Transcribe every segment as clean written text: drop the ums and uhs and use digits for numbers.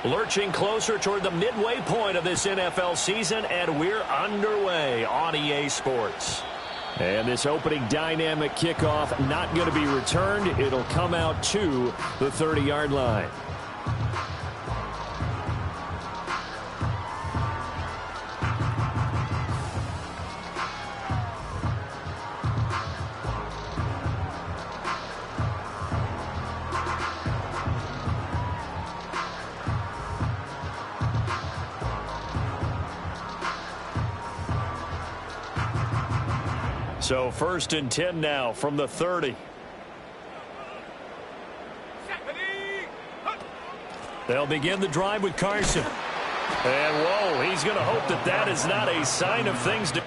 Lurching closer toward the midway point of this NFL season, and we're underway on EA Sports. And this opening dynamic kickoff not going to be returned. It'll come out to the 30-yard line. So 1st and 10 now from the 30. They'll begin the drive with Carson. And, whoa, he's going to hope that that is not a sign of things to...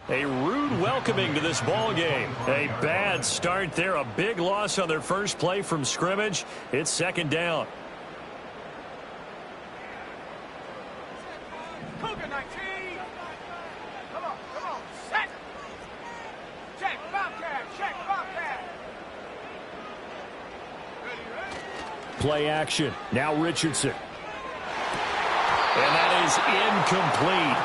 A rude welcoming to this ball game. A bad start there. A big loss on their first play from scrimmage. It's 2nd down. Cougar 19. Come on. Set. Check, Bobcat. Ready. Play action. Now Richardson. And that is incomplete.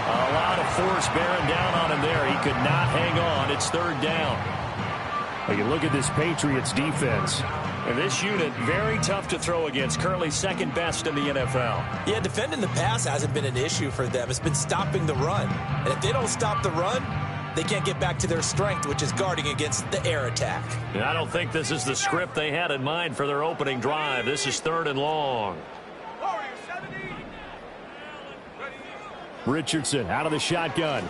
A lot of force bearing down on him there. He could not hang on. It's 3rd down. Well, you look at this Patriots defense. And this unit, very tough to throw against. Currently 2nd best in the NFL. Yeah, defending the pass hasn't been an issue for them. It's been stopping the run. And if they don't stop the run, they can't get back to their strength, which is guarding against the air attack. And I don't think this is the script they had in mind for their opening drive. This is 3rd and long. Richardson out of the shotgun.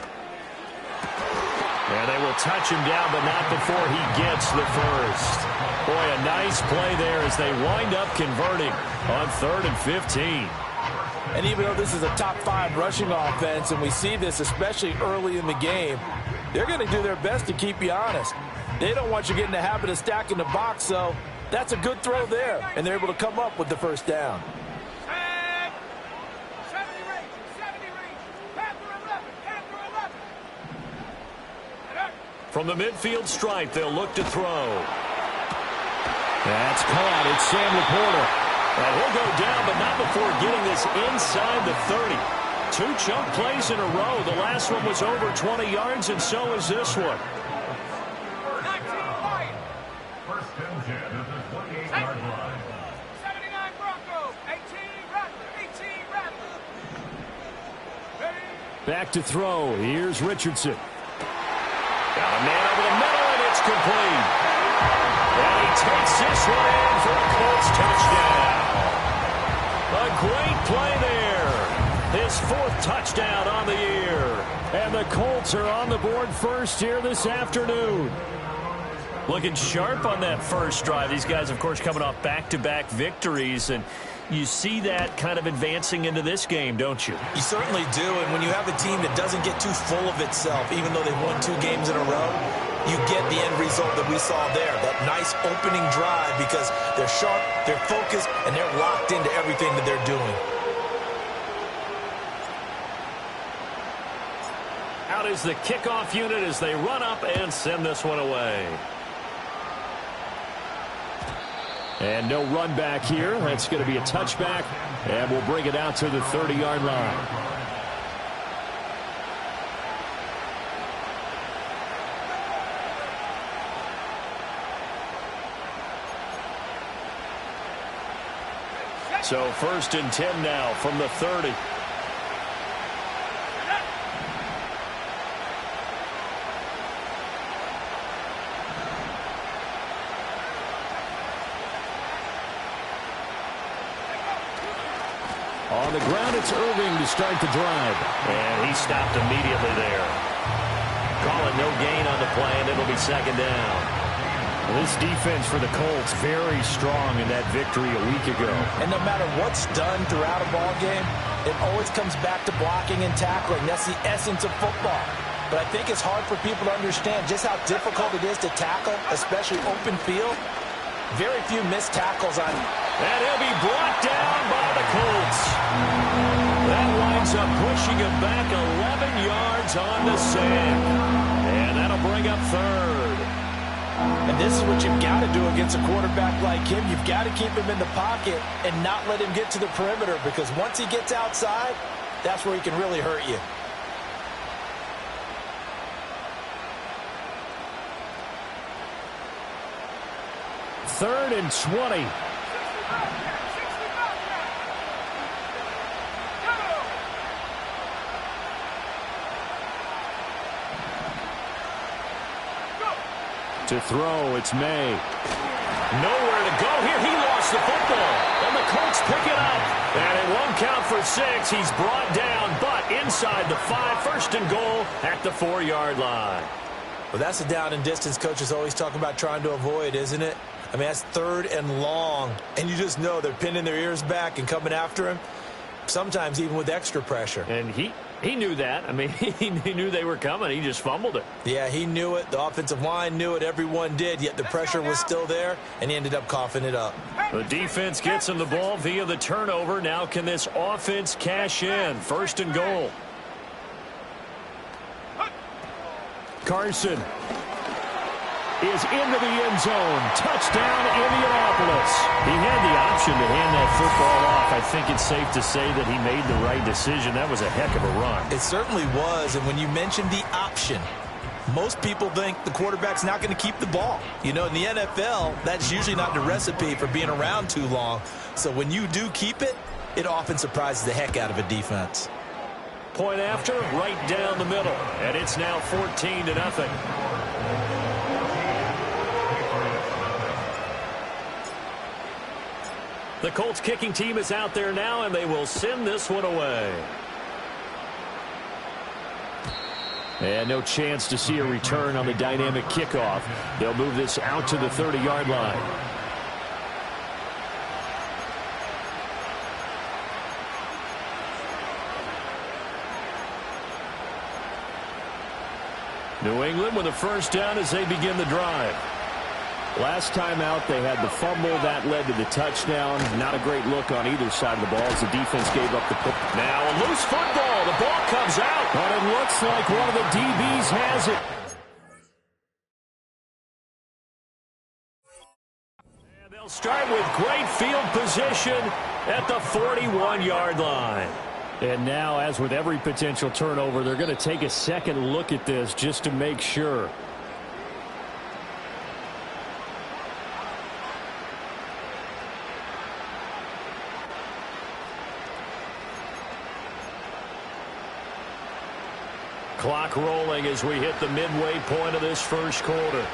And they will touch him down, but not before he gets the first. Boy, a nice play there as they wind up converting on 3rd and 15. And even though this is a top 5 rushing offense, and we see this especially early in the game, they're going to do their best to keep you honest. They don't want you getting the habit of stacking the box, so that's a good throw there. And they're able to come up with the first down. From the midfield stripe, they'll look to throw. That's caught. It's Sam Laporta. And he'll go down, but not before getting this inside the 30. 2 chunk plays in a row. The last one was over 20 yards, and so is this one. First and 10 at the 28-yard line. 79 Broncos, 18 Raptors. Back to throw. Here's Richardson. Got a man over the middle, and it's complete. And he takes this one in for a Colts touchdown. A great play there. His 4th touchdown on the year. And the Colts are on the board first here this afternoon. Looking sharp on that first drive. These guys, of course, coming off back-to-back victories, and you see that kind of advancing into this game, don't you? You certainly do, and when you have a team that doesn't get too full of itself, even though they've won 2 games in a row, you get the end result that we saw there, that nice opening drive, because they're sharp, they're focused, and they're locked into everything that they're doing. Out is the kickoff unit as they run up and send this one away. And no run back here. That's going to be a touchback, and we'll bring it out to the 30-yard line. So 1st and 10 now from the 30. On the ground, it's Irving to start the drive. And he stopped immediately there. Call it no gain on the play, and it'll be 2nd down. This defense for the Colts very strong in that victory a week ago. And no matter what's done throughout a ball game, it always comes back to blocking and tackling. That's the essence of football. But I think it's hard for people to understand just how difficult it is to tackle, especially open field. Very few missed tackles on. And he'll be brought down by the Colts. That winds up pushing him back 11 yards on the sack. And that'll bring up third. And this is what you've got to do against a quarterback like him. You've got to keep him in the pocket and not let him get to the perimeter, because once he gets outside, that's where he can really hurt you. Third and 20. To throw, it's May. Nowhere to go here. He lost the football. And the Colts pick it up. And it won't count for 6. He's brought down, but inside the 5. First and goal at the 4-yard line. Well, that's a down and distance coaches always talk about trying to avoid, isn't it? I mean, that's third and long. And you just know they're pinning their ears back and coming after him, sometimes even with extra pressure. And he knew that. I mean, he knew they were coming. He just fumbled it. Yeah, he knew it. The offensive line knew it. Everyone did, yet the pressure was still there, and he ended up coughing it up. The defense gets him the ball via the turnover. Now can this offense cash in? First and goal. Carson is into the end zone. Touchdown, Indianapolis. He had the option to hand that football off. I think it's safe to say that he made the right decision. That was a heck of a run. It certainly was, and when you mentioned the option, most people think the quarterback's not going to keep the ball. You know, in the NFL, that's usually not the recipe for being around too long. So when you do keep it, it often surprises the heck out of a defense. Point after, right down the middle. And it's now 14-0. The Colts kicking team is out there now, and they will send this one away. And no chance to see a return on the dynamic kickoff. They'll move this out to the 30-yard line. New England with a first down as they begin the drive. Last time out, they had the fumble. That led to the touchdown. Not a great look on either side of the ball as the defense gave up the puck. Now a loose football. The ball comes out, but it looks like one of the DBs has it. And they'll start with great field position at the 41-yard line. And now, as with every potential turnover, they're going to take a second look at this just to make sure. Clock rolling as we hit the midway point of this first quarter.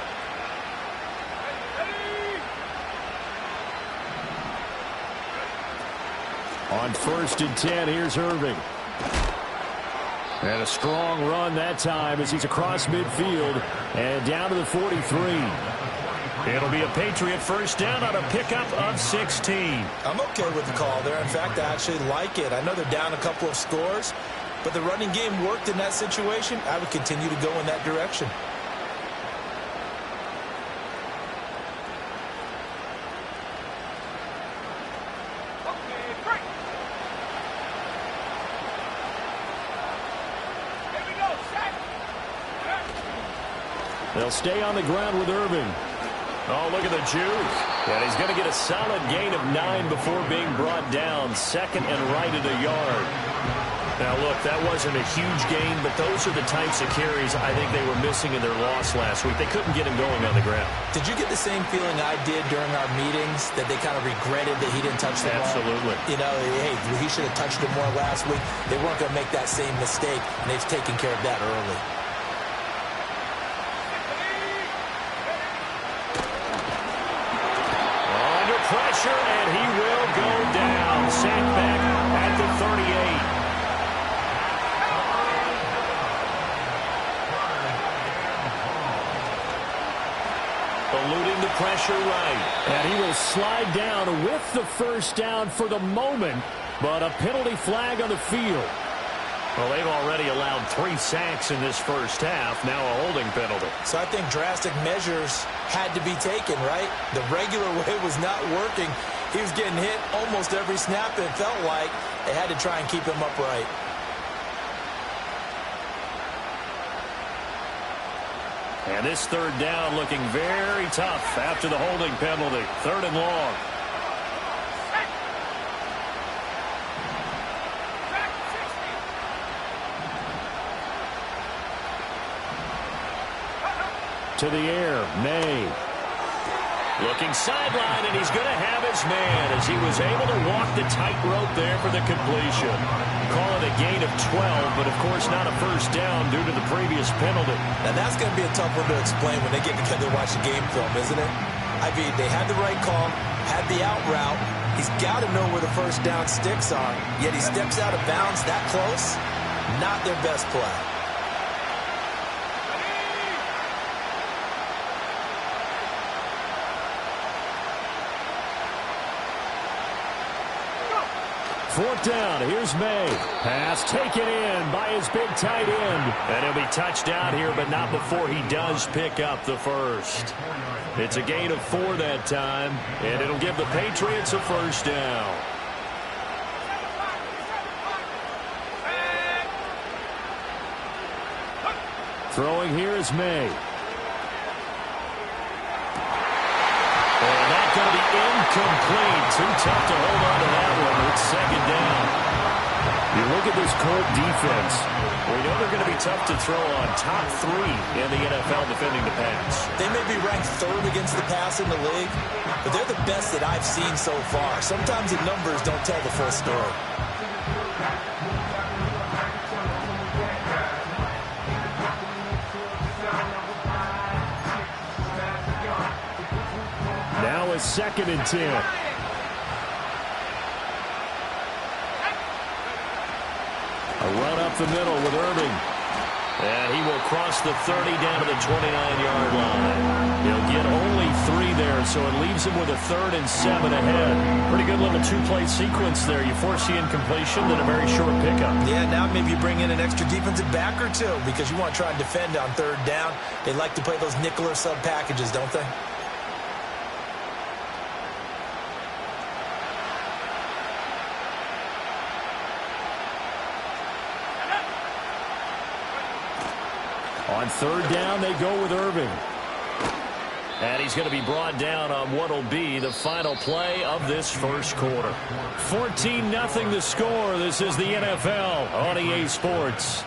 On 1st and 10, here's Irving. And a strong run that time as he's across midfield and down to the 43. It'll be a Patriot first down on a pickup of 16. I'm okay with the call there. In fact, I actually like it. I know they're down a couple of scores, but the running game worked in that situation. I would continue to go in that direction. They'll stay on the ground with Irving. Oh, look at the juke. And he's going to get a solid gain of 9 before being brought down. Second and right at a yard. Now, look, that wasn't a huge gain, but those are the types of carries I think they were missing in their loss last week. They couldn't get him going on the ground. Did you get the same feeling I did during our meetings, that they kind of regretted that he didn't touch the ball? Absolutely. You know, hey, he should have touched it more last week. They weren't going to make that same mistake, and they've taken care of that early. Pressure, and he will go down. Sacked back at the 38. Eluding the pressure right. And he will slide down with the first down for the moment, but a penalty flag on the field. Well, they've already allowed 3 sacks in this first half, now a holding penalty. So I think drastic measures had to be taken, right? The regular way was not working. He was getting hit almost every snap, it felt like. They had to try and keep him upright. And this third down looking very tough after the holding penalty. 3rd and long. To the air, May. Looking sideline, and he's going to have his man as he was able to walk the tightrope there for the completion. Call it a gain of 12, but of course not a first down due to the previous penalty. And that's going to be a tough one to explain when they get together and watch the game film, isn't it? I mean, they had the right call, had the out route. He's got to know where the first down sticks are, yet he steps out of bounds that close. Not their best play. Fourth down, here's May. Pass taken in by his big tight end. And he'll be touched down here, but not before he does pick up the first. It's a gain of 4 that time, and it'll give the Patriots a first down. Throwing here is May. And that's going to be incomplete. Too tough to hold on to that one. It's 2nd down. You look at this Colt defense. We know they're going to be tough to throw on. Top 3 in the NFL defending the pass. They may be ranked 3rd against the pass in the league, but they're the best that I've seen so far. Sometimes the numbers don't tell the full story. Now a 2nd and 10. A run up the middle with Irving. And he will cross the 30 down to the 29-yard line. He'll get only 3 there, so it leaves him with a 3rd and 7 ahead. Pretty good little 2-play sequence there. You force the incompletion, then a very short pickup. Yeah, now maybe you bring in an extra defensive back or 2 because you want to try and defend on 3rd down. They like to play those nickel or sub packages, don't they? On 3rd down, they go with Irving. And he's going to be brought down on what will be the final play of this first quarter. 14-0 the score. This is the NFL on EA Sports.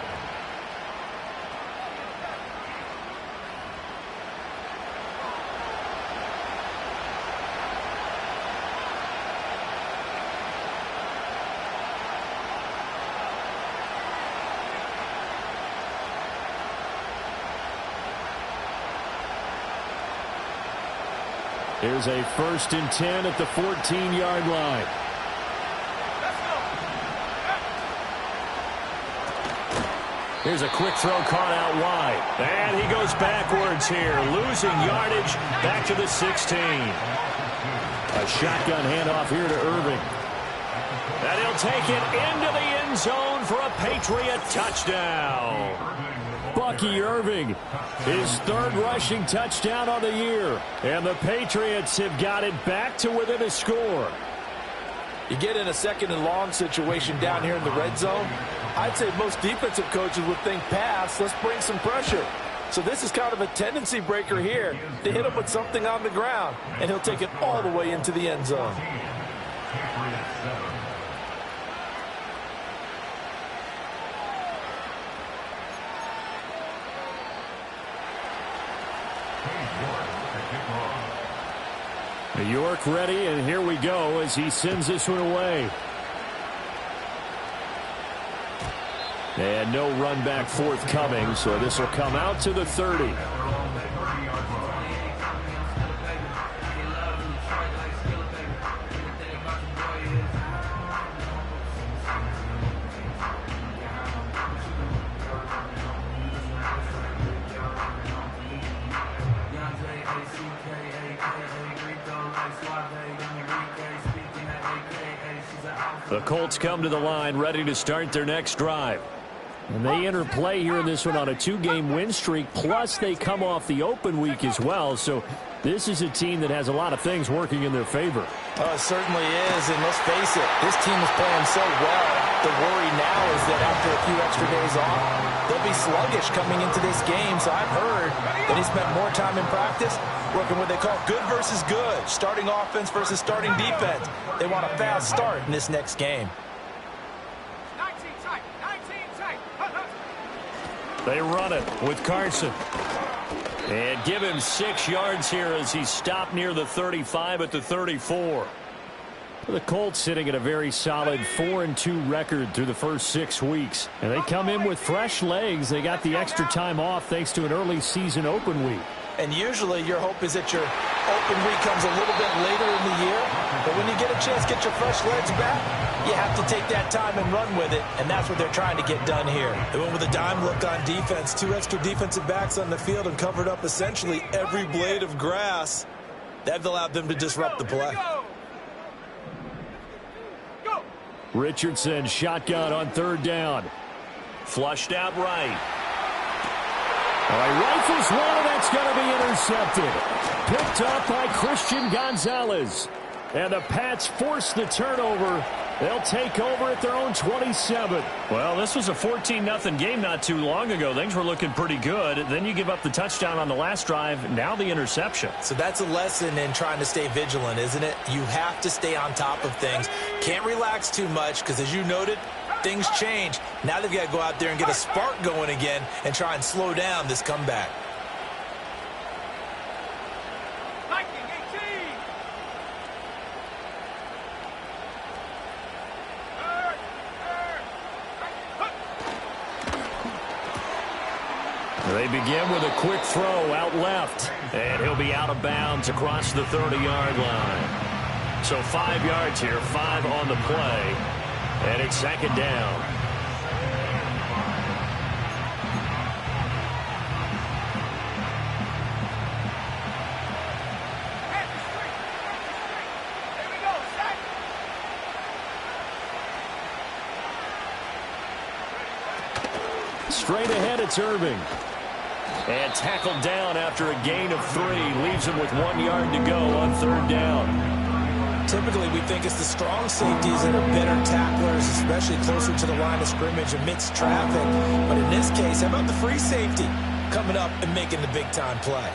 Here's a 1st and 10 at the 14-yard line. Here's a quick throw caught out wide. And he goes backwards here, losing yardage back to the 16. A shotgun handoff here to Irving. And he'll take it into the end zone for a Patriot touchdown. Bucky Irving, his 3rd rushing touchdown on the year. And the Patriots have got it back to within a score. You get in a 2nd and long situation down here in the red zone. I'd say most defensive coaches would think pass, let's bring some pressure. So this is kind of a tendency breaker here to hit him with something on the ground. And he'll take it all the way into the end zone. New York ready, and here we go as he sends this one away. And no run back forthcoming, so this will come out to the 30. The Colts come to the line ready to start their next drive. And they enter play here in this one on a 2-game win streak, plus they come off the open week as well. So this is a team that has a lot of things working in their favor. Oh, it certainly is, and let's face it, this team is playing so well. The worry now is that after a few extra days off, they'll be sluggish coming into this game. So I've heard that he spent more time in practice working what they call good versus good, starting offense versus starting defense. They want a fast start in this next game. 19 tight, 19 tight. They run it with Carson. And give him 6 yards here as he stopped near the 35 at the 34. The Colts sitting at a very solid 4-2 record through the first 6 weeks. And they come in with fresh legs. They got the extra time off thanks to an early season open week. And usually your hope is that your open week comes a little bit later in the year. But when you get a chance to get your fresh legs back, you have to take that time and run with it. And that's what they're trying to get done here. They went with a dime look on defense. 2 extra defensive backs on the field and covered up essentially every blade of grass. That allowed them to disrupt the play. Richardson shotgun on 3rd down. Flushed out right. All right, rifles one, that's going to be intercepted. Picked up by Christian Gonzalez. And the Pats force the turnover. They'll take over at their own 27. Well, this was a 14-0 game not too long ago. Things were looking pretty good. Then you give up the touchdown on the last drive. Now the interception. So that's a lesson in trying to stay vigilant, isn't it? You have to stay on top of things. Can't relax too much because, as you noted, things change. Now they've got to go out there and get a spark going again and try and slow down this comeback. They begin with a quick throw out left. And he'll be out of bounds across the 30-yard line. So 5 yards here, 5 on the play. And it's 2nd down. Straight ahead, it's Irving. And tackled down after a gain of 3. Leaves him with 1 yard to go on 3rd down. Typically, we think it's the strong safeties that are better tacklers, especially closer to the line of scrimmage amidst traffic. But in this case, how about the free safety coming up and making the big-time play?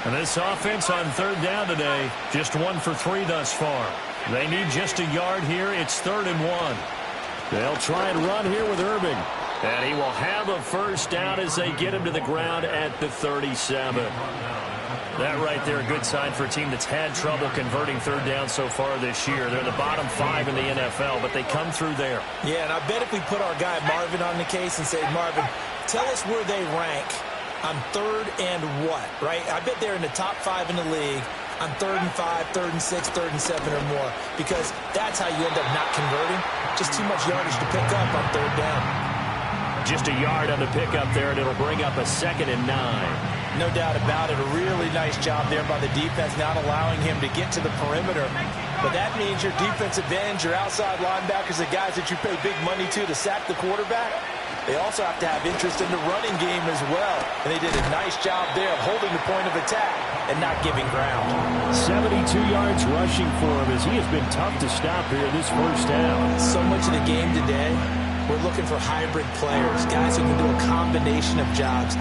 And this offense on 3rd down today, just 1 for 3 thus far. They need just a yard here. It's 3rd and 1. They'll try and run here with Irving. And he will have a first down as they get him to the ground at the 37. That right there, a good sign for a team that's had trouble converting 3rd down so far this year. They're the bottom 5 in the NFL, but they come through there. Yeah, and I bet if we put our guy Marvin on the case and say, Marvin, tell us where they rank on 3rd and what, right? I bet they're in the top 5 in the league on 3rd and 5, 3rd and 6, 3rd and 7 or more, because that's how you end up not converting. Just too much yardage to pick up on 3rd down. Just a yard on the pickup there, and it'll bring up a 2nd and 9. No doubt about it. A really nice job there by the defense, not allowing him to get to the perimeter. But that means your defensive ends, your outside linebackers, the guys that you pay big money to sack the quarterback, they also have to have interest in the running game as well. And they did a nice job there of holding the point of attack and not giving ground. 72 yards rushing for him as he has been tough to stop here this first down. So much of the game today, we're looking for hybrid players, guys who can do a combination of jobs.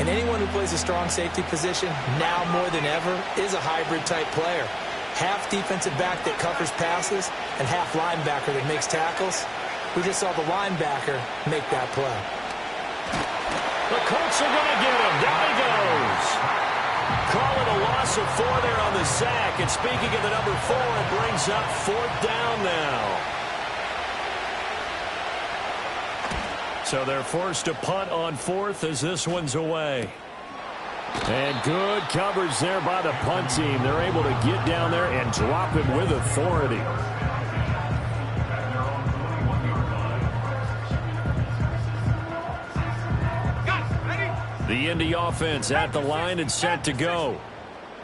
And anyone who plays a strong safety position, now more than ever, is a hybrid-type player. Half defensive back that covers passes and half linebacker that makes tackles. We just saw the linebacker make that play. The Colts are going to get him. Down he goes. Call it a loss of 4 there on the sack. And speaking of the number 4, it brings up 4th down now. So they're forced to punt on 4th as this one's away. And good coverage there by the punt team. They're able to get down there and drop him with authority. The Indy offense at the line and set to go.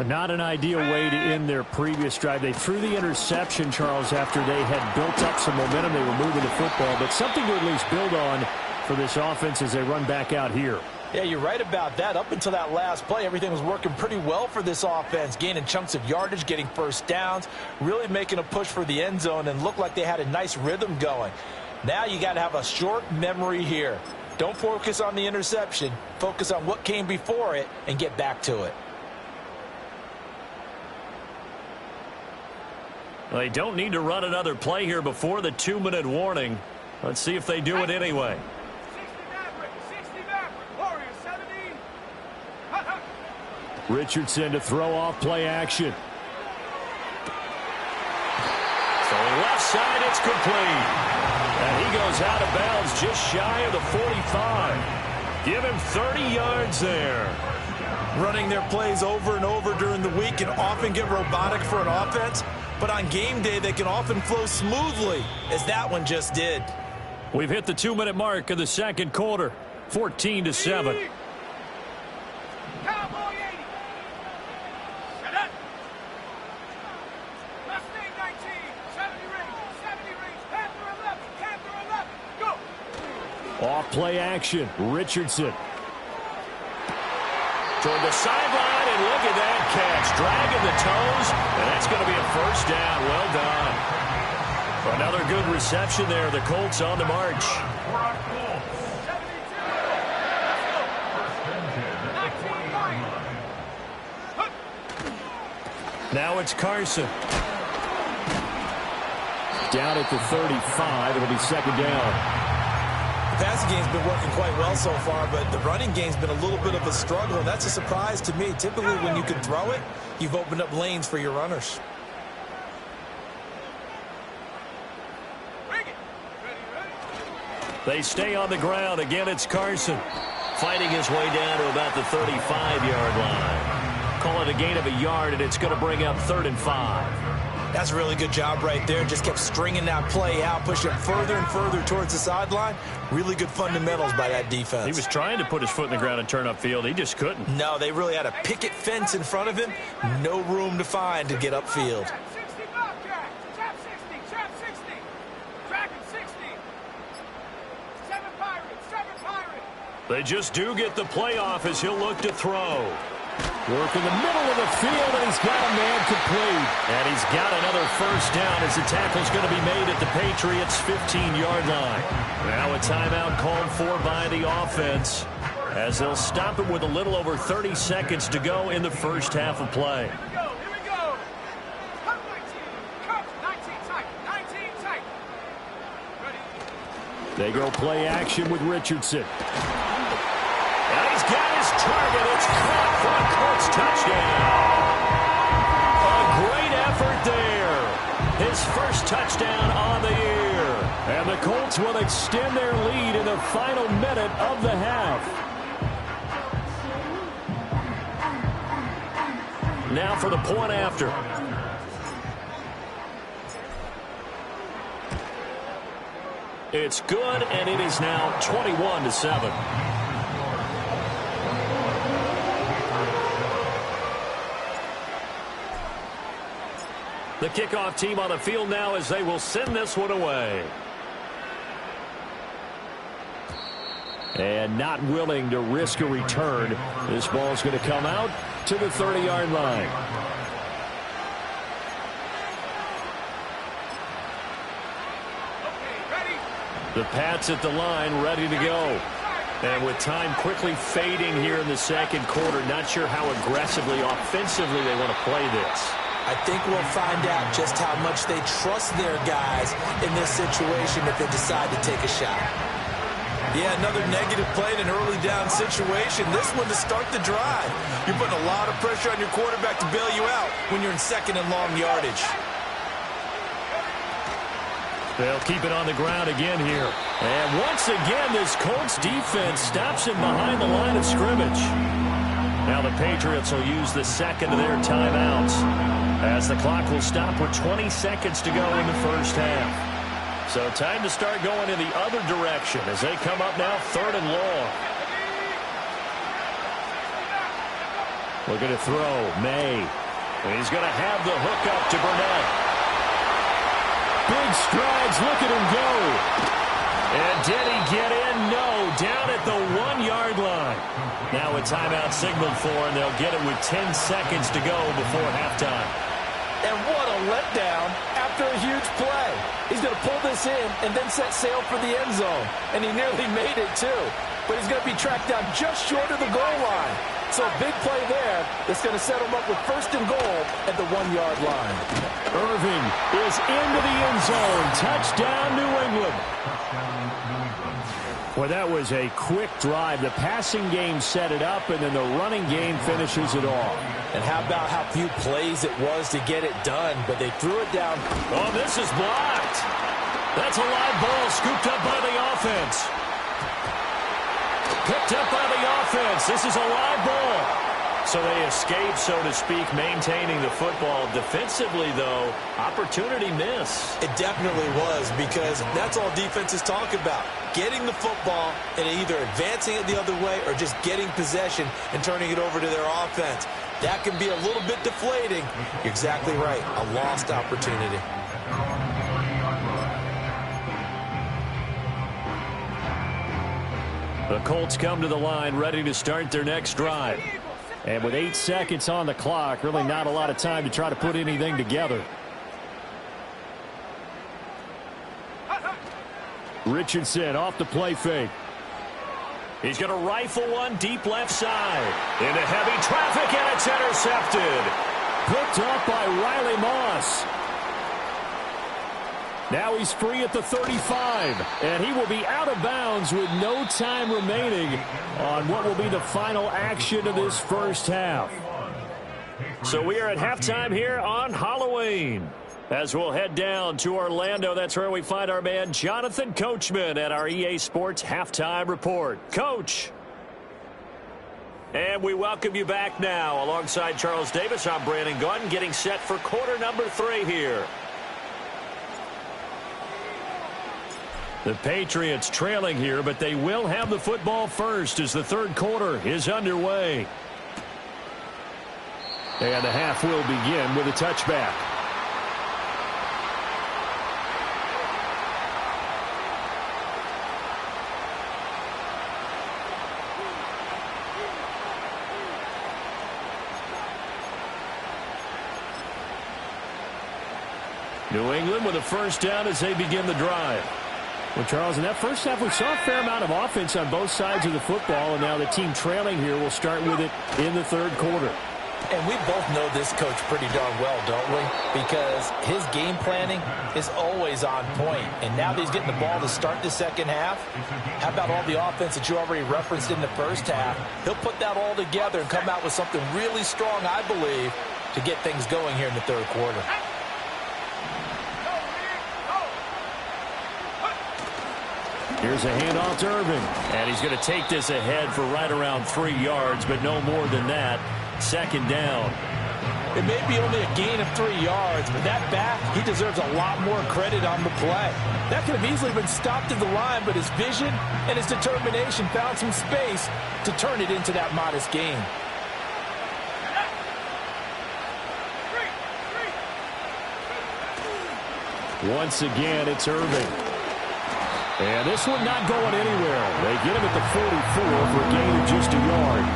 Not an ideal way to end their previous drive. They threw the interception, Charles, after they had built up some momentum. They were moving the football, but something to at least build on for this offense as they run back out here. Yeah, you're right about that. Up until that last play, everything was working pretty well for this offense, gaining chunks of yardage, getting first downs, really making a push for the end zone, and looked like they had a nice rhythm going. Now you got to have a short memory here. Don't focus on the interception. Focus on what came before it and get back to it. They don't need to run another play here before the 2-minute warning. Let's see if they do it anyway. 60 Maverick, Warriors 70. Richardson to throw off play action. So left side, it's complete. And he goes out of bounds just shy of the 45. Give him 30 yards there. Running their plays over and over during the week can often get robotic for an offense, but on game day they can often flow smoothly, as that one just did. We've hit the 2-minute mark of the second quarter, 14-7. Cowboy 80. Set up. Mustang 19. 70 rings. Panther 11. Go. Off play action. Richardson. Toward the sideline, and look at that catch. Dragging the toes, and that's going to be a first down. Well done. Another good reception there. The Colts on the march. Now it's Carson. Down at the 35. It'll be second down. The passing game's been working quite well so far, but the running game's been a little bit of a struggle, and that's a surprise to me. Typically, when you can throw it, you've opened up lanes for your runners. They stay on the ground. Again, it's Carson. Fighting his way down to about the 35-yard line. Call it a gain of a yard, and it's going to bring up 3rd and 5. That's a really good job right there. Just kept stringing that play out, pushing it further and further towards the sideline. Really good fundamentals by that defense. He was trying to put his foot in the ground and turn upfield. He just couldn't. No, they really had a picket fence in front of him. No room to find to get upfield. 60 Bobcat. Trap 60. Dragon 60. 7 Pirates. They just do get the playoff as he'll look to throw. Work in the middle of the field, and he's got a man complete. And he's got another first down as the tackle's going to be made at the Patriots' 15-yard line. Now a timeout called for by the offense as they'll stop it with a little over 30 seconds to go in the first half of play. Here we go. Cut 19. Cut 19 tight. Ready. They go play action with Richardson. And he's got his target. It's caught for a Colts touchdown. A great effort there. His first touchdown on the year. And the Colts will extend their lead in the final minute of the half. Now for the point after. It's good, and it is now 21-7. The kickoff team on the field now as they will send this one away. And not willing to risk a return. This ball's going to come out to the 30-yard line. The Pats at the line, ready to go. And with time quickly fading here in the second quarter, not sure how aggressively, offensively they want to play this. I think we'll find out just how much they trust their guys in this situation if they decide to take a shot. Yeah, another negative play in an early down situation. This one to start the drive. You're putting a lot of pressure on your quarterback to bail you out when you're in second and long yardage. They'll keep it on the ground again here. And once again, this Colts defense stops him behind the line of scrimmage. Now the Patriots will use the second of their timeouts as the clock will stop with 20 seconds to go in the first half. So time to start going in the other direction as they come up now 3rd and long. Looking to throw. May. And he's going to have the hook up to Burnett. Big strides. Look at him go. And did he get in? No. Down at the 1-yard line. Now a timeout signaled for, and they'll get it with 10 seconds to go before halftime. And what a letdown after a huge play. He's going to pull this in and then set sail for the end zone. And he nearly made it, too. But he's going to be tracked down just short of the goal line. So a big play there that's going to set him up with first and goal at the 1-yard line. Irving is into the end zone. Touchdown, New England. Well, that was a quick drive. The passing game set it up, and then the running game finishes it off. And how about how few plays it was to get it done, but they threw it down. Oh, this is blocked. That's a live ball scooped up by the offense. Picked up by the offense. This is a live ball. So they escape, so to speak, maintaining the football. Defensively, though, opportunity miss. It definitely was, because that's all defenses talk about. Getting the football and either advancing it the other way or just getting possession and turning it over to their offense. That can be a little bit deflating. You're exactly right. A lost opportunity. The Colts come to the line ready to start their next drive. And with 8 seconds on the clock, really not a lot of time to try to put anything together. Richardson off the play fake. He's going to rifle one deep left side. Into heavy traffic, and it's intercepted. Picked up by Riley Moss. Now he's free at the 35, and he will be out of bounds with no time remaining on what will be the final action of this first half. So we are at halftime here on Halloween. As we'll head down to Orlando, that's where we find our man Jonathan Coachman at our EA Sports Halftime Report. Coach. And we welcome you back now. Alongside Charles Davis, I'm Brandon Gaudin, getting set for quarter number 3 here. The Patriots trailing here, but they will have the football first as the third quarter is underway. And the half will begin with a touchback. New England with a first down as they begin the drive. Well, Charles, in that first half, we saw a fair amount of offense on both sides of the football, and now the team trailing here will start with it in the third quarter. And we both know this coach pretty darn well, don't we? Because his game planning is always on point. And now that he's getting the ball to start the second half, how about all the offense that you already referenced in the first half? He'll put that all together and come out with something really strong, I believe, to get things going here in the third quarter. Here's a handoff to Irving. And he's going to take this ahead for right around 3 yards, but no more than that. Second down. It may be only a gain of 3 yards, but that back, he deserves a lot more credit on the play. That could have easily been stopped at the line, but his vision and his determination found some space to turn it into that modest gain. Once again, it's Irving. And this one not going anywhere. They get him at the 44 for a gain of just a yard.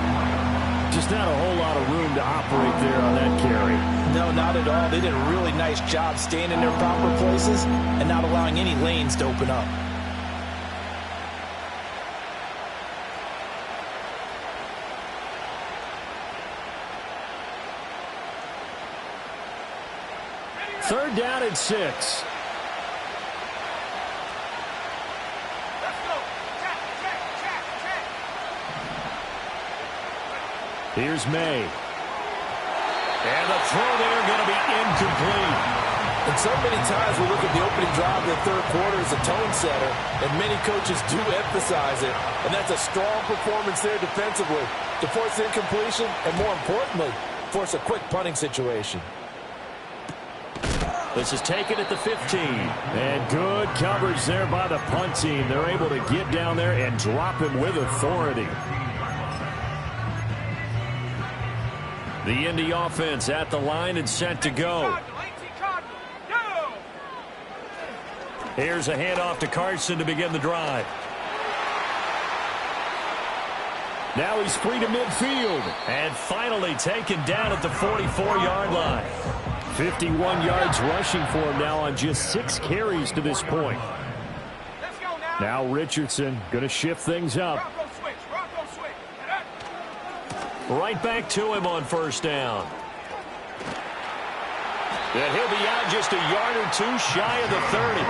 Just not a whole lot of room to operate there on that carry. No, not at all. They did a really nice job staying in their proper places and not allowing any lanes to open up. Third down and 6. Here's May. And the throw there going to be incomplete. And so many times we look at the opening drive of the third quarter as a tone setter, and many coaches do emphasize it. And that's a strong performance there defensively to force incompletion and, more importantly, force a quick punting situation. This is taken at the 15. And good coverage there by the punt team. They're able to get down there and drop him with authority. The Indy offense at the line and set to go. Here's a handoff to Carson to begin the drive. Now he's free to midfield. And finally taken down at the 44-yard line. 51 yards rushing for him now on just 6 carries to this point. Now Richardson going to shift things up. Right back to him on first down. And he'll be out just a yard or two shy of the 30.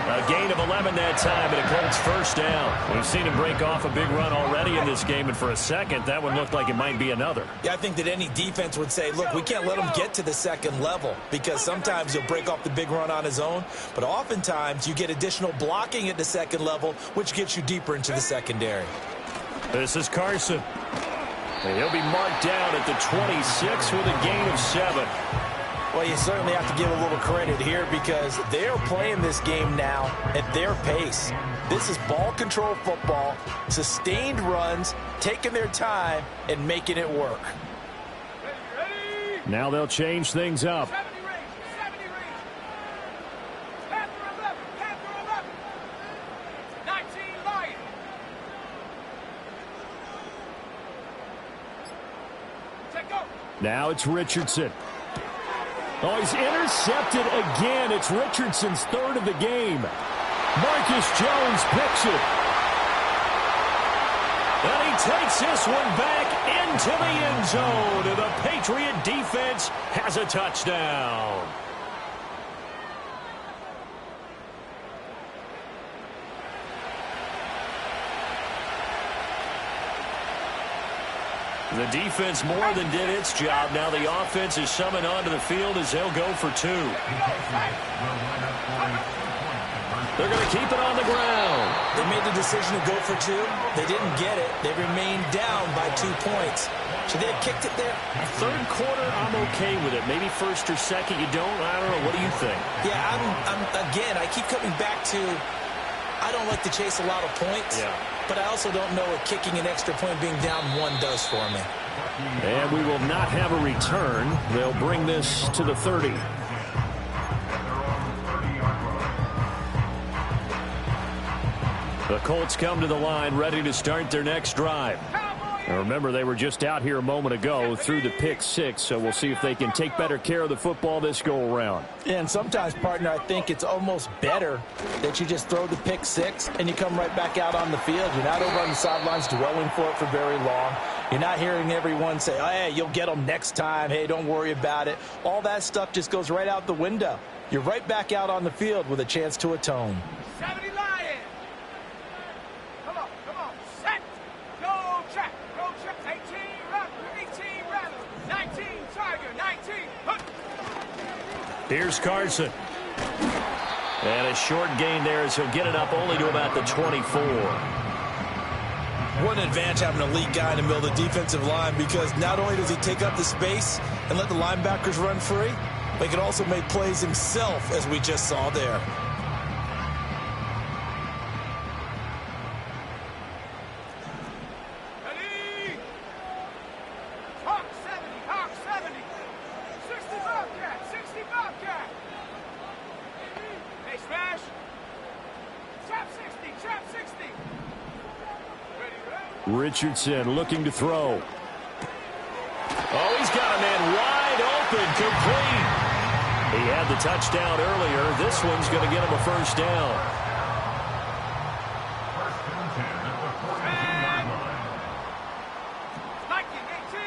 A gain of 11 that time and a Colts first down. We've seen him break off a big run already in this game, and for a second, that one looked like it might be another. Yeah, I think that any defense would say, look, we can't let him get to the second level because sometimes he'll break off the big run on his own, but oftentimes you get additional blocking at the second level, which gets you deeper into the secondary. This is Carson. And he'll be marked down at the 26 with a gain of 7. Well, you certainly have to give a little credit here because they're playing this game now at their pace. This is ball control football, sustained runs, taking their time, and making it work. Now they'll change things up. 70 range. Panther 11. 19 Lion. Take go. Now it's Richardson. Oh, he's intercepted again. It's Richardson's 3rd of the game. Marcus Jones picks it. And he takes this one back into the end zone. And the Patriot defense has a touchdown. The defense more than did its job. Now the offense is summoned onto the field as they'll go for 2. They're going to keep it on the ground. They made the decision to go for 2. They didn't get it. They remained down by 2 points. Should they have kicked it there? Third quarter, I'm okay with it. Maybe first or second, you don't. I don't know. What do you think? Yeah, again, I keep coming back to I don't like to chase a lot of points. Yeah. But I also don't know what kicking an extra point being down 1 does for me. And we will not have a return. They'll bring this to the 30. The Colts come to the line ready to start their next drive. Now remember, they were just out here a moment ago through the pick 6, so we'll see if they can take better care of the football this go around. And sometimes, partner, I think it's almost better that you just throw the pick 6 and you come right back out on the field. You're not over on the sidelines dwelling for it for very long. You're not hearing everyone say, oh, hey, you'll get them next time. Hey, don't worry about it. All that stuff just goes right out the window. You're right back out on the field with a chance to atone. 70 Lion. Come on. Set. Go check. 18 Rattle. 19 Tiger. 19. Hook. Here's Carson. And a short gain there as he'll get it up only to about the 24. What an advantage having an elite guy in the middle of the defensive line, because not only does he take up the space and let the linebackers run free, but he can also make plays himself, as we just saw there. Ready. Hawk 70. 60 Bobcat. Hey, smash. Trap 60. Richardson looking to throw. Oh, he's got a man wide open, complete. He had the touchdown earlier. This one's going to get him a first down. First and 10 at the 14-yard line. Lightning 18.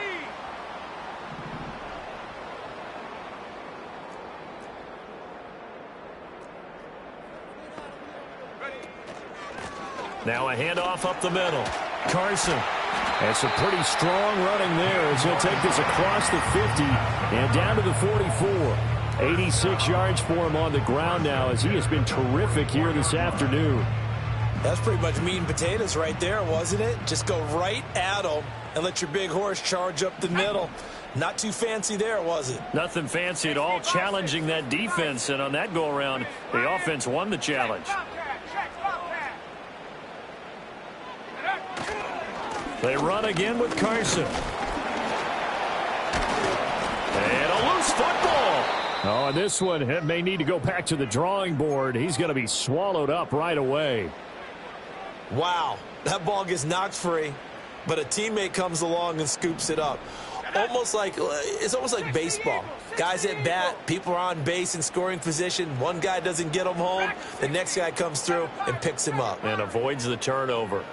Ready. Now a handoff up the middle. Carson. And some pretty strong running there as he'll take this across the 50 and down to the 44. 86 yards for him on the ground now as he has been terrific here this afternoon. That's pretty much meat and potatoes right there, wasn't it? Just go right at him and let your big horse charge up the middle. Not too fancy there, was it? Nothing fancy at all, challenging that defense. And on that go-around, the offense won the challenge. Check Bobcat. They run again with Carson. football. Oh, and this one may need to go back to the drawing board. He's going to be swallowed up right away. Wow, that ball gets knocked free, but a teammate comes along and scoops it up. It's almost like baseball. Guys at bat, people are on base in scoring position. One guy doesn't get him home. The next guy comes through and picks him up. And avoids the turnover.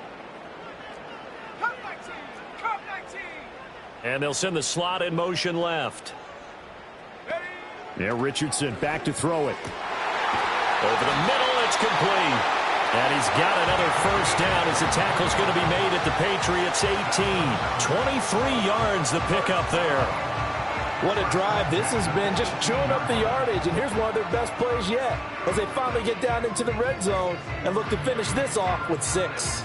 And they'll send the slot in motion left. There, Richardson back to throw it. Over the middle, it's complete. And he's got another first down as the tackle's going to be made at the Patriots 18. 23 yards the pickup there. What a drive this has been, just chewing up the yardage. And here's one of their best plays yet as they finally get down into the red zone and look to finish this off with 6.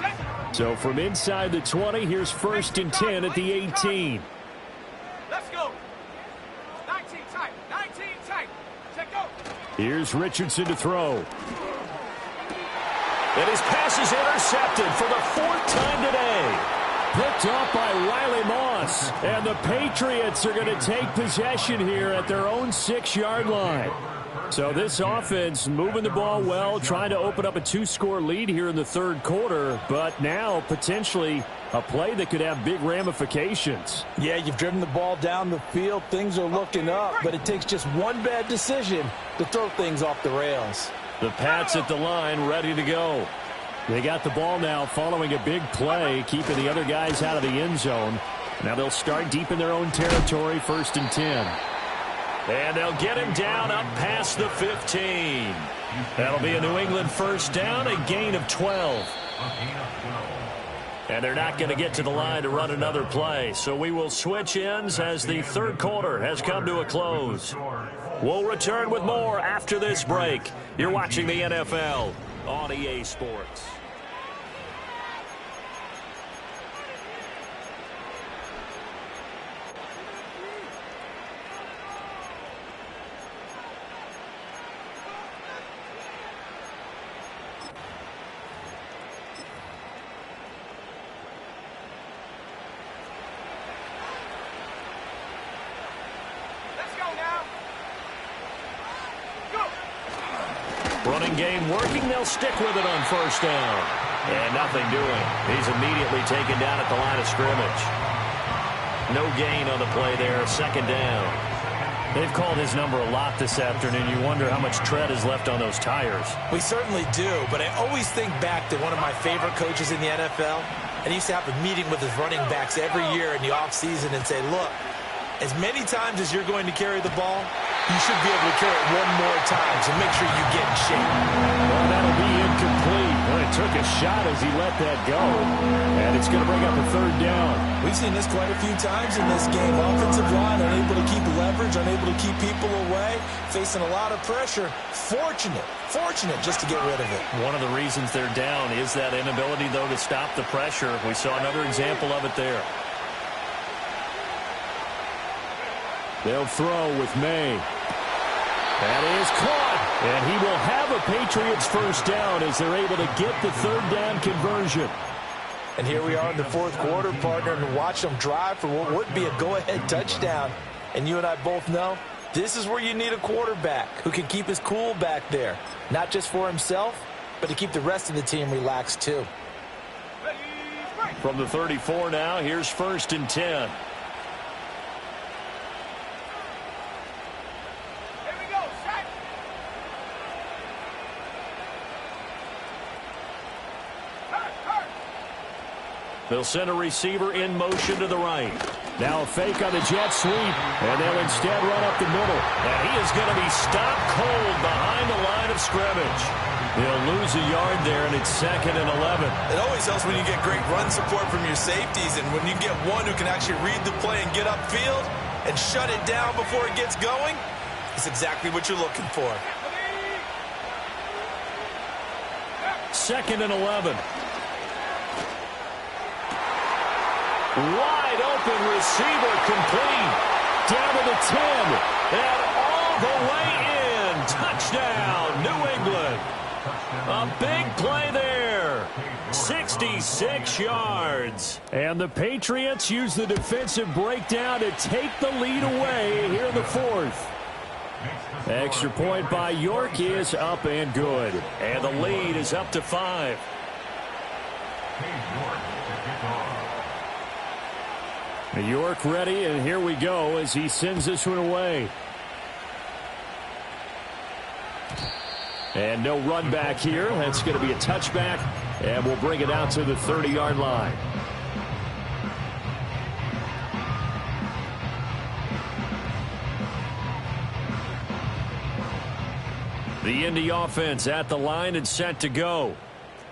So from inside the 20, here's 1st and 10 at the 18. Let's go. 19 tight. 19 tight. Check go. Here's Richardson to throw. And his pass is intercepted for the 4th time today. Picked up by Riley Moss. And the Patriots are going to take possession here at their own 6-yard line. So this offense moving the ball well, trying to open up a 2-score lead here in the 3rd quarter, but now potentially a play that could have big ramifications. Yeah, you've driven the ball down the field. Things are looking up, but it takes just one bad decision to throw things off the rails. The Pats at the line, ready to go. They got the ball now following a big play, keeping the other guys out of the end zone. Now they'll start deep in their own territory, 1st and 10. And they'll get him down up past the 15. That'll be a New England first down, a gain of 12. And they're not going to get to the line to run another play. So we will switch ends as the 3rd quarter has come to a close. We'll return with more after this break. You're watching the NFL on EA Sports. Running game working. They'll stick with it on 1st down. And nothing doing. He's immediately taken down at the line of scrimmage. No gain on the play there. 2nd down. They've called his number a lot this afternoon. You wonder how much tread is left on those tires. We certainly do, but I always think back to one of my favorite coaches in the NFL. And he used to have a meeting with his running backs every year in the offseason and say, look, as many times as you're going to carry the ball, you should be able to carry it one more time, so make sure you get in shape. Well, that'll be incomplete. Well, it took a shot as he let that go, and it's going to bring up a 3rd down. We've seen this quite a few times in this game. Offensive line unable to keep leverage, unable to keep people away, facing a lot of pressure. Fortunate just to get rid of it. One of the reasons they're down is that inability, though, to stop the pressure. We saw another example of it there. They'll throw with May. That is caught. And he will have a Patriots first down as they're able to get the 3rd down conversion. And here we are in the 4th quarter, partner, and watch them drive for what would be a go-ahead touchdown. And you and I both know this is where you need a quarterback who can keep his cool back there. Not just for himself, but to keep the rest of the team relaxed too. From the 34 now, here's 1st and 10. They'll send a receiver in motion to the right. Now a fake on the jet sweep, and they'll instead run up the middle. And he is going to be stopped cold behind the line of scrimmage. They'll lose a yard there, and it's 2nd and 11. It always helps when you get great run support from your safeties, and when you get one who can actually read the play and get upfield and shut it down before it gets going, it's exactly what you're looking for. 2nd and 11. Wide open receiver complete. Down to the 10. And all the way in. Touchdown, New England. A big play there. there. 66 yards. And the Patriots use the defensive breakdown to take the lead away here in the fourth. Extra point by York is up and good. And the lead is up to 5. York ready, and here we go as he sends this one away. And no run back here. That's going to be a touchback, and we'll bring it out to the 30-yard line. The Indy offense at the line and set to go.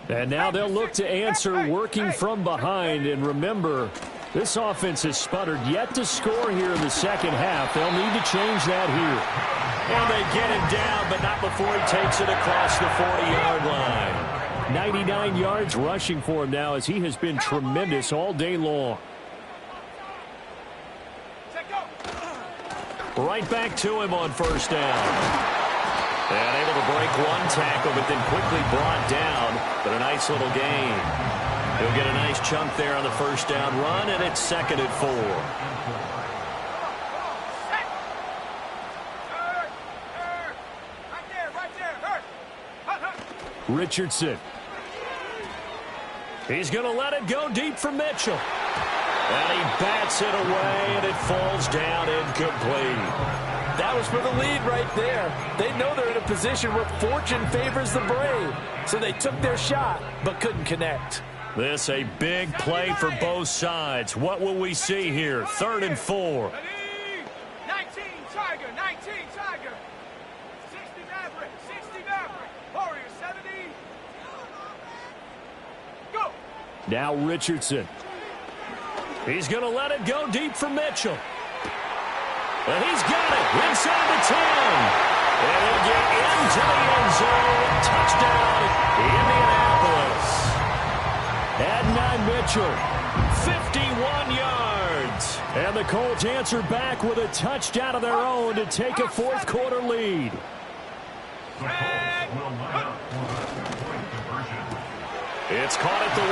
And now they'll look to answer working from behind. And remember, this offense has sputtered yet to score here in the second half. They'll need to change that here. And they get him down, but not before he takes it across the 40-yard line. 99 yards rushing for him now as he has been tremendous all day long. Right back to him on first down. And able to break one tackle, but then quickly brought down. But a nice little gain. He'll get a nice chunk there on the first down run, and it's 2nd and 4. Richardson. He's going to let it go deep for Mitchell. And he bats it away, and it falls down incomplete. That was for the lead right there. They know they're in a position where fortune favors the brave. So they took their shot, but couldn't connect. This a big play for both sides. What will we see here? 3rd and 4. 19 Tiger, 19 Tiger. 60 Maverick, 60 Maverick. Warrior 70. Go. Now Richardson. He's going to let it go deep for Mitchell. And he's got it inside the 10. And he'll get into the end zone. Touchdown, Indianapolis. Adnan Mitchell, 51 yards. And the Colts answer back with a touchdown of their own to take a fourth quarter lead. It's caught at the 1.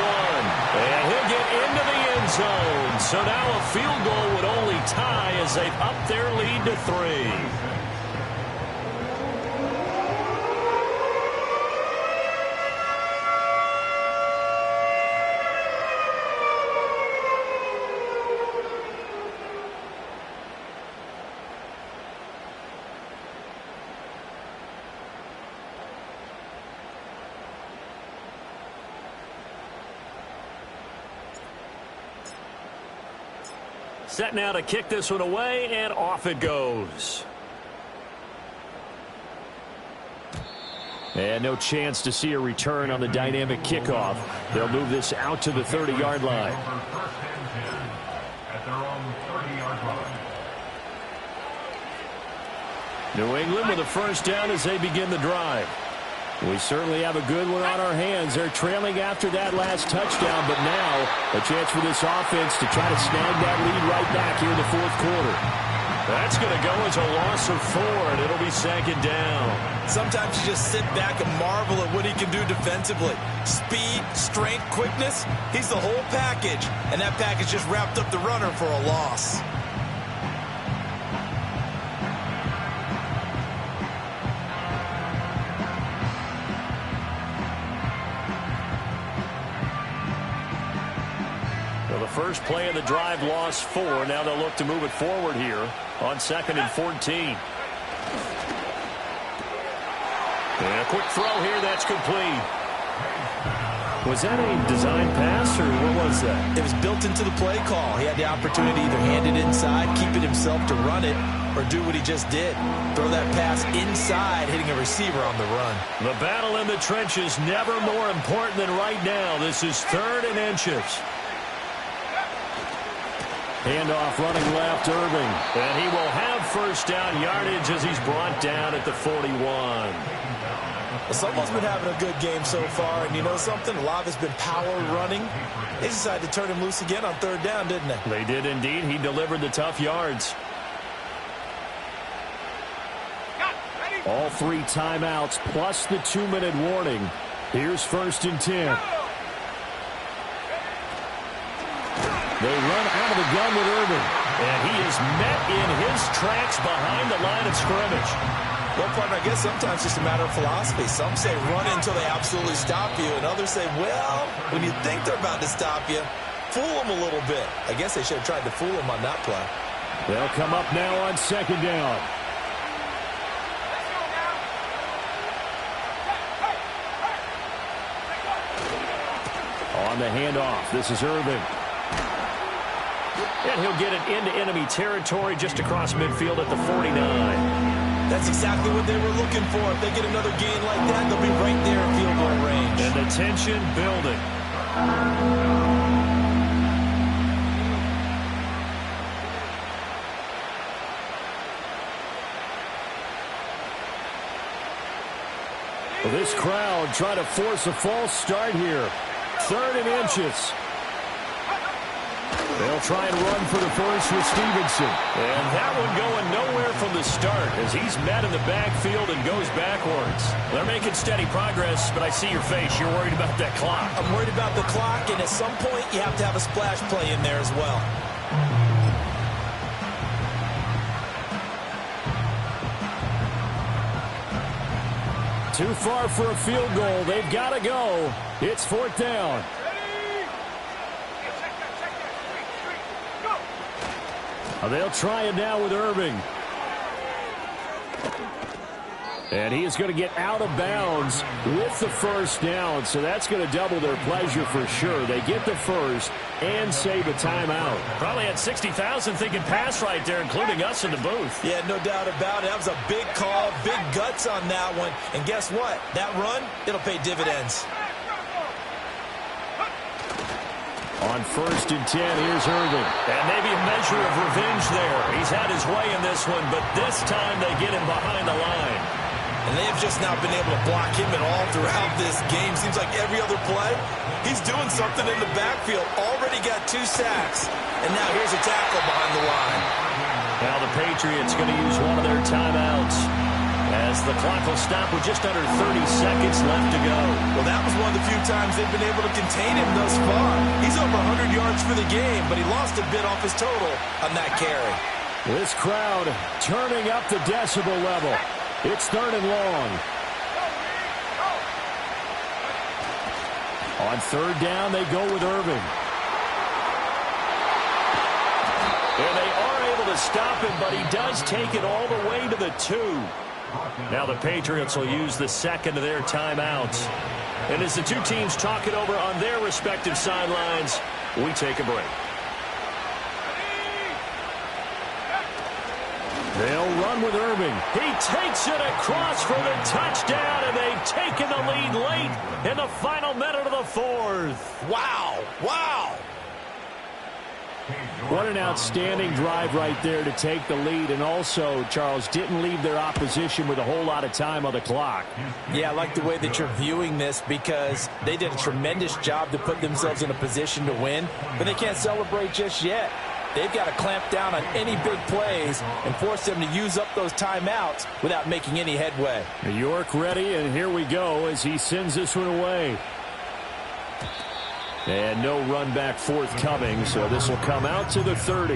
And he'll get into the end zone. So now a field goal would only tie as they've upped their lead to 3. Set now to kick this one away, and off it goes. And no chance to see a return on the dynamic kickoff. They'll move this out to the 30-yard line. New England with a first down as they begin the drive. We certainly have a good one on our hands. They're trailing after that last touchdown, but now a chance for this offense to try to snag that lead right back here in the fourth quarter. That's going to go as a loss of 4, and it'll be 2nd down. Sometimes you just sit back and marvel at what he can do defensively. Speed, strength, quickness, he's the whole package, and that package just wrapped up the runner for a loss. First play of the drive, lost 4. Now they'll look to move it forward here on 2nd and 14. And a quick throw here, that's complete. Was that a design pass, or what was that? It was built into the play call. He had the opportunity to either hand it inside, keep it himself to run it, or do what he just did. Throw that pass inside, hitting a receiver on the run. The battle in the trenches never more important than right now. This is 3rd and inches. Handoff running left, Irving. And he will have first down yardage as he's brought down at the 41. Well, someone's been having a good game so far, and you know something? A lot of it's been power running. They decided to turn him loose again on 3rd down, didn't they? They did indeed. He delivered the tough yards. All 3 timeouts plus the 2-minute warning. Here's 1st and 10. They run out of the gun with Irving. And he is met in his tracks behind the line of scrimmage. Well, partner, I guess sometimes it's just a matter of philosophy. Some say run until they absolutely stop you, and others say, well, when you think they're about to stop you, fool them a little bit. I guess they should have tried to fool them on that play. They'll come up now on second down. On the handoff, this is Irving. And he'll get it into enemy territory just across midfield at the 49. That's exactly what they were looking for. If they get another gain like that, they'll be right there in field goal range. And the tension building. Well, this crowd trying to force a false start here. 3rd and inches. They'll try and run for the first with Stevenson. And that one going nowhere from the start as he's met in the backfield and goes backwards. They're making steady progress, but I see your face. You're worried about that clock. I'm worried about the clock, and at some point you have to have a splash play in there as well. Too far for a field goal. They've got to go. It's 4th down. They'll try it now with Irving. And he is going to get out of bounds with the first down, so that's going to double their pleasure for sure. They get the first and save a timeout. Probably had 60,000 thinking pass right there, including us in the booth. Yeah, no doubt about it. That was a big call, big guts on that one. And guess what? That run, it'll pay dividends. On 1st and 10, here's Irving. And maybe a measure of revenge there. He's had his way in this one, but this time they get him behind the line. And they have just not been able to block him at all throughout this game. Seems like every other play, he's doing something in the backfield. Already got 2 sacks. And now here's a tackle behind the line. Now the Patriots going to use one of their timeouts as the clock will stop with just under 30 seconds left to go. Well, that was one of the few times they've been able to contain him thus far. He's over 100 yards for the game, but he lost a bit off his total on that carry. This crowd turning up the decibel level. It's 3rd and long. On 3rd down, they go with Irving. And they are able to stop him, but he does take it all the way to the 2. Now the Patriots will use the second of their timeouts. And as the two teams talk it over on their respective sidelines, we take a break. They'll run with Irving. He takes it across for the touchdown, and they've taken the lead late in the final minute of the 4th. Wow, wow. What an outstanding drive right there to take the lead, and also, Charles, didn't leave their opposition with a whole lot of time on the clock. Yeah, I like the way that you're viewing this because they did a tremendous job to put themselves in a position to win, but they can't celebrate just yet. They've got to clamp down on any big plays and force them to use up those timeouts without making any headway. York ready, and here we go as he sends this one away. And no run back forthcoming, so this will come out to the 30.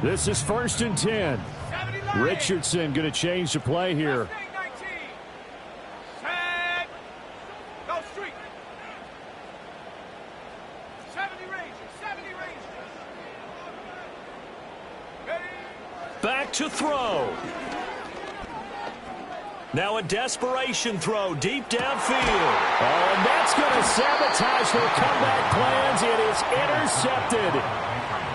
This is 1st and 10. Richardson going to change the play here. Back to throw. Now a desperation throw deep downfield. Oh, and that's going to sabotage their comeback plans. It is intercepted.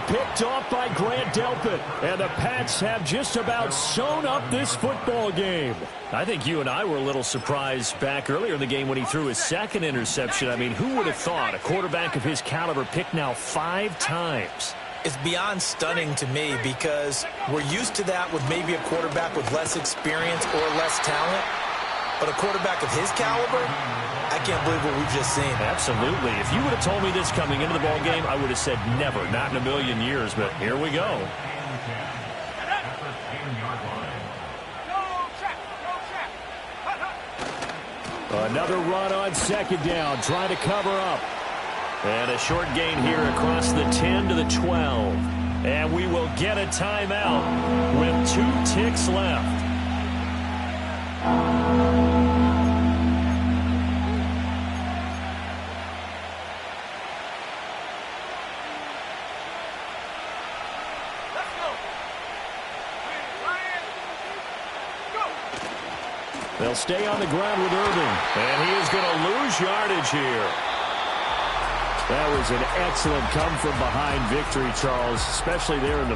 Picked off by Grant Delpit. And the Pats have just about sewn up this football game. I think you and I were a little surprised back earlier in the game when he threw his second interception. I mean, who would have thought a quarterback of his caliber picked now 5 times? It's beyond stunning to me because we're used to that with maybe a quarterback with less experience or less talent. But a quarterback of his caliber, I can't believe what we've just seen. Absolutely. If you would have told me this coming into the ball game, I would have said never, not in a million years. But here we go. Another run on second down, trying to cover up. And a short gain here across the 10 to the 12. And we will get a timeout with 2 ticks left. Let's go. Ryan, go. They'll stay on the ground with Irving. And he is going to lose yardage here. That was an excellent come-from-behind victory, Charles, especially there in the